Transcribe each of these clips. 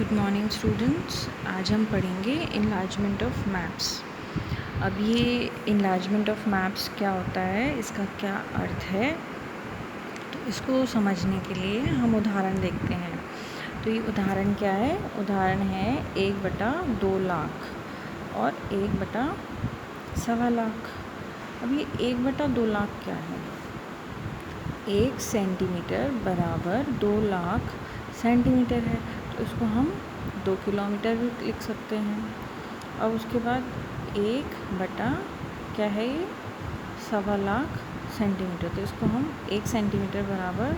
Good morning students. आज हम पढ़ेंगे इनलार्जमेंट ऑफ मैप्स। अब ये इनलार्जमेंट ऑफ मैप्स क्या होता है, इसका क्या अर्थ है, तो इसको समझने के लिए हम उदाहरण देखते हैं। तो ये उदाहरण क्या है? उदाहरण है 1/2 लाख और 1/1.25 लाख। अब ये 1/2 लाख क्या है? 1 सेंटीमीटर बराबर 2 लाख सेंटीमीटर है, तो इसको हम 2 किलोमीटर भी लिख सकते हैं। अब उसके बाद 1 क्या है ये 1.25 लाख सेंटीमीटर, तो इसको हम 1 सेंटीमीटर बराबर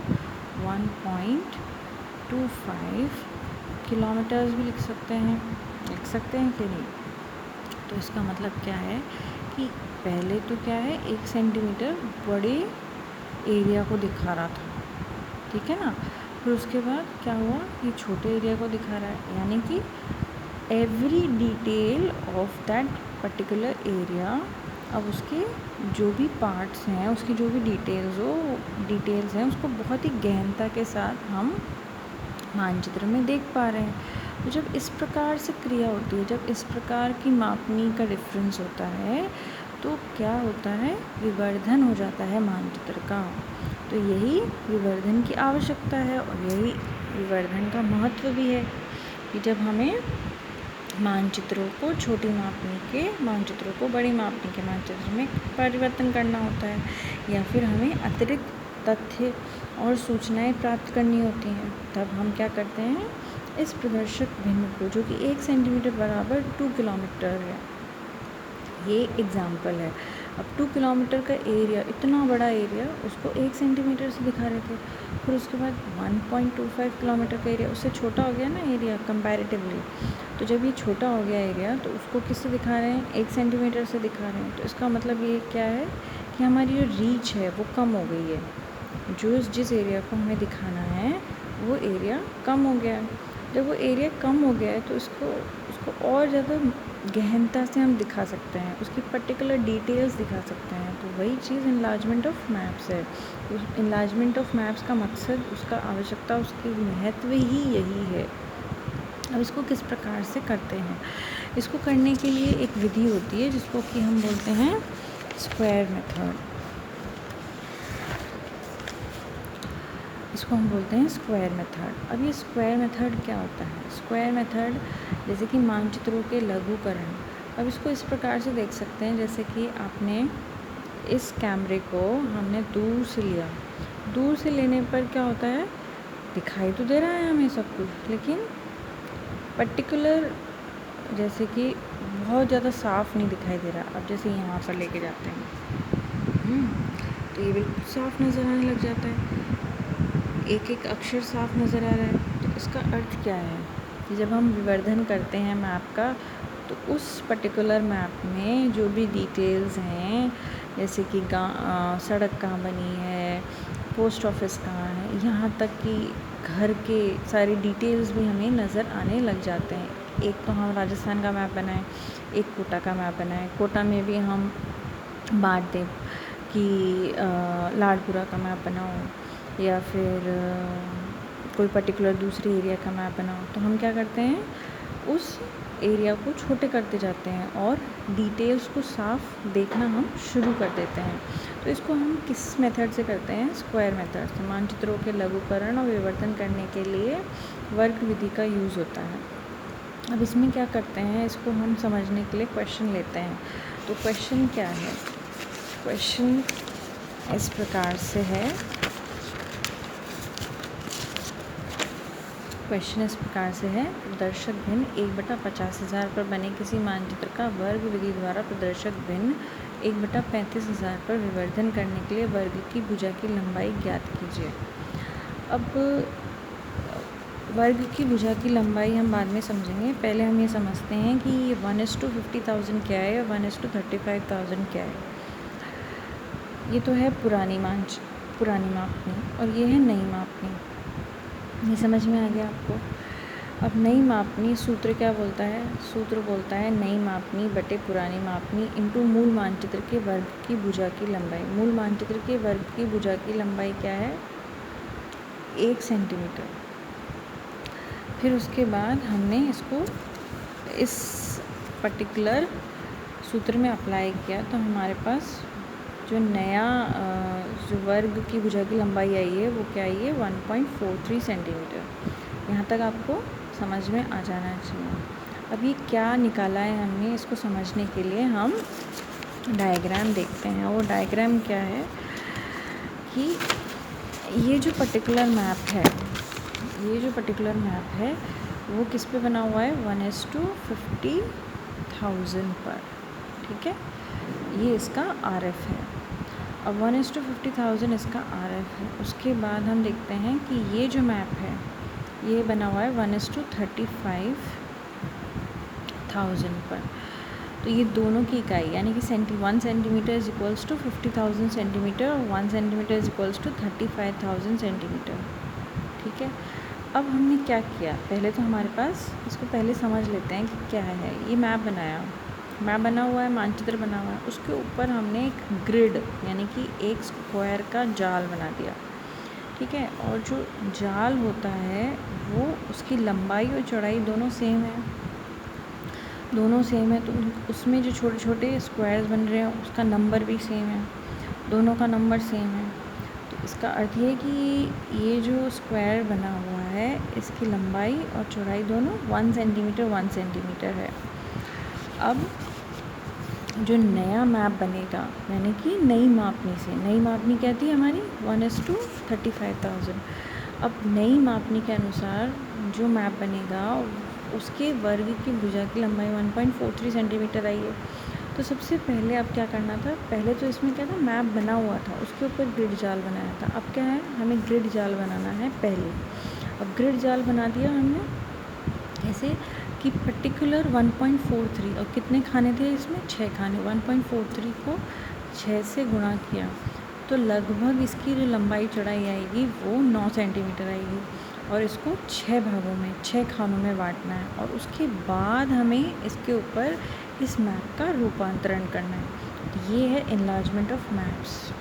1.25 किलोमीटर्स भी लिख सकते हैं कि नहीं? तो इसका मतलब क्या है कि पहले तो क्या है 1 सेंटीमीटर बड़े एरिया को दिखा रहा था, ठीक है ना। फिर उसके बाद क्या हुआ, ये छोटे एरिया को दिखा रहा है, यानी कि every detail of that particular area. अब उसके जो भी पार्ट्स हैं, उसकी जो भी डिटेल्स हैं, उसको बहुत ही गहनता के साथ हम मानचित्र में देख पा रहे हैं। तो जब इस प्रकार से क्रिया होती है, जब इस प्रकार की मापनी का डिफरेंस होता है, तो क्या होता है, विवर्धन हो जाता है मानचित्र का। तो यही विवर्धन की आवश्यकता है और यही विवर्धन का महत्व भी है कि जब हमें मानचित्रों को छोटी मापनी के मानचित्रों को बड़ी मापनी के मानचित्र में परिवर्तन करना होता है, या फिर हमें अतिरिक्त तथ्य और सूचनाएं प्राप्त करनी होती हैं, तब हम क्या करते हैं, इस प्रदर्शक भिन्न को, जो कि 1 सेंटीमीटर बराबर 2 किलोमीटर है, ये एग्जाम्पल है। अब 2 किलोमीटर का एरिया, इतना बड़ा एरिया, उसको 1 सेंटीमीटर से दिखा रहे थे। फिर उसके बाद 1.25 किलोमीटर का एरिया, उससे छोटा हो गया ना एरिया कंपैरेटिवली। तो जब ये छोटा हो गया एरिया, तो उसको किससे दिखा रहे हैं, 1 सेंटीमीटर से दिखा रहे हैं। तो इसका मतलब ये क्या है कि हमारी जो रीच है वो कम हो गई है, जिस एरिया को हमें दिखाना है वो एरिया कम हो गया है। जब वो एरिया कम हो गया है, तो उसको और ज़्यादा गहनता से हम दिखा सकते हैं, उसकी पर्टिकुलर डिटेल्स दिखा सकते हैं। तो वही चीज़ इनलार्जमेंट ऑफ मैप्स है। उस इनलार्जमेंट ऑफ मैप्स का मकसद, उसका आवश्यकता, उसकी महत्व ही यही है। अब इसको किस प्रकार से करते हैं? इसको करने के लिए एक विधि होती है जिसको कि हम बोलते हैं स्क्वायर मेथड। इसको हम बोलते हैं स्क्वायर मेथड। अब ये स्क्वायर मेथड क्या होता है? स्क्वायर मेथड जैसे कि मानचित्रों के लघुकरण। अब इसको इस प्रकार से देख सकते हैं, जैसे कि आपने इस कैमरे को हमने दूर से लिया, दूर से लेने पर क्या होता है, दिखाई तो दे रहा है हमें सब कुछ, लेकिन पर्टिकुलर जैसे कि बहुत ज़्यादा साफ़ नहीं दिखाई दे रहा। अब जैसे यहाँ पर लेके जाते हैं, तो ये बिल्कुल साफ़ नज़र आने लग जाता है, एक एक अक्षर साफ नज़र आ रहा है। तो इसका अर्थ क्या है कि जब हम विवर्धन करते हैं मैप का, तो उस पर्टिकुलर मैप में जो भी डिटेल्स हैं, जैसे कि सड़क कहाँ बनी है, पोस्ट ऑफिस कहाँ है, यहाँ तक कि घर के सारी डिटेल्स भी हमें नज़र आने लग जाते हैं। एक तो हम राजस्थान का मैप बनाएं, एक कोटा का मैप बनाएं, कोटा में भी हम बांट दें कि लाड़पुरा का मैप बनाओ, या फिर कोई पर्टिकुलर दूसरे एरिया का मैप बनाओ। तो हम क्या करते हैं, उस एरिया को छोटे करते जाते हैं और डिटेल्स को साफ देखना हम शुरू कर देते हैं। तो इसको हम किस मेथड से करते हैं? स्क्वायर मेथड से। मानचित्रों के लघुकरण और विवर्धन करने के लिए वर्ग विधि का यूज़ होता है। अब इसमें क्या करते हैं, इसको हम समझने के लिए क्वेश्चन लेते हैं। तो क्वेश्चन क्या है? क्वेश्चन इस प्रकार से है, क्वेश्चन इस प्रकार से है, प्रदर्शक भिन्न 1/50,000 पर बने किसी मानचित्र का वर्ग विधि द्वारा प्रदर्शक भिन्न 1/35,000 पर विवर्धन करने के लिए वर्ग की भुजा की लंबाई ज्ञात कीजिए। अब वर्ग की भुजा की लंबाई हम बाद में समझेंगे, पहले हम ये समझते हैं कि ये 1:50,000 क्या है और 1:35,000 क्या है। ये तो है पुरानी मापनी, और ये है नई मापनी। ये समझ में आ गया आपको? अब नई मापनी सूत्र क्या बोलता है? सूत्र बोलता है नई मापनी बटे पुरानी मापनी इंटू मूल मानचित्र के वर्ग की भुजा की लंबाई। मूल मानचित्र के वर्ग की भुजा की लंबाई क्या है? 1 सेंटीमीटर। फिर उसके बाद हमने इसको इस पर्टिकुलर सूत्र में अप्लाई किया तो हमारे पास जो नया जो वर्ग की भुजा की लंबाई आई है वो क्या आई है 1.43 सेंटीमीटर। यहाँ तक आपको समझ में आ जाना चाहिए। अब ये क्या निकाला है हमने, इसको समझने के लिए हम डायग्राम देखते हैं। वो डायग्राम क्या है कि ये जो पर्टिकुलर मैप है वो किस पे बना हुआ है 1:50,000 पर, ठीक है। ये इसका RF है। अब 1:50,000 इसका RF है। उसके बाद हम देखते हैं कि ये जो मैप है ये बना हुआ है 1:35,000 पर। तो ये दोनों की इकाई यानी कि 1 centimetre is equals to 50,000 centimetre और 1 centimetre is equals to 35,000 centimetre, ठीक है। अब हमने क्या किया, पहले तो हमारे पास इसको पहले समझ लेते हैं कि क्या है। ये मैप बना हुआ है, मानचित्र बना हुआ है। उसके ऊपर हमने एक ग्रिड यानी कि एक स्क्वायर का जाल बना दिया, ठीक है। और जो जाल होता है वो उसकी लंबाई और चौड़ाई दोनों सेम है तो उसमें जो छोटे छोटे स्क्वायर्स बन रहे हैं उसका नंबर भी सेम है, दोनों का नंबर सेम है। तो इसका अर्थ ये है कि ये जो स्क्वायर बना हुआ है इसकी लंबाई और चौड़ाई दोनों 1 सेंटीमीटर है। अब जो नया मैप बनेगा यानी कि नई मापनी क्या थी हमारी 1:35,000। अब नई मापनी के अनुसार जो मैप बनेगा उसके वर्ग की भुजा की लंबाई 1.43 सेंटीमीटर आई है। तो सबसे पहले अब क्या करना था, पहले तो इसमें क्या था मैप बना हुआ था उसके ऊपर ग्रिड जाल बनाया था। अब क्या है, हमें ग्रिड जाल बनाना है पहले। अब ग्रिड जाल बना दिया हमने ऐसे कि पर्टिकुलर 1.43 और कितने खाने थे इसमें 6 खाने, 1.43 को 6 से गुणा किया तो लगभग इसकी जो लंबाई चौड़ाई आएगी वो 9 सेंटीमीटर आएगी। और इसको 6 भागों में 6 खानों में बांटना है और उसके बाद हमें इसके ऊपर इस मैप का रूपांतरण करना है। ये है एनलार्जमेंट ऑफ मैप्स।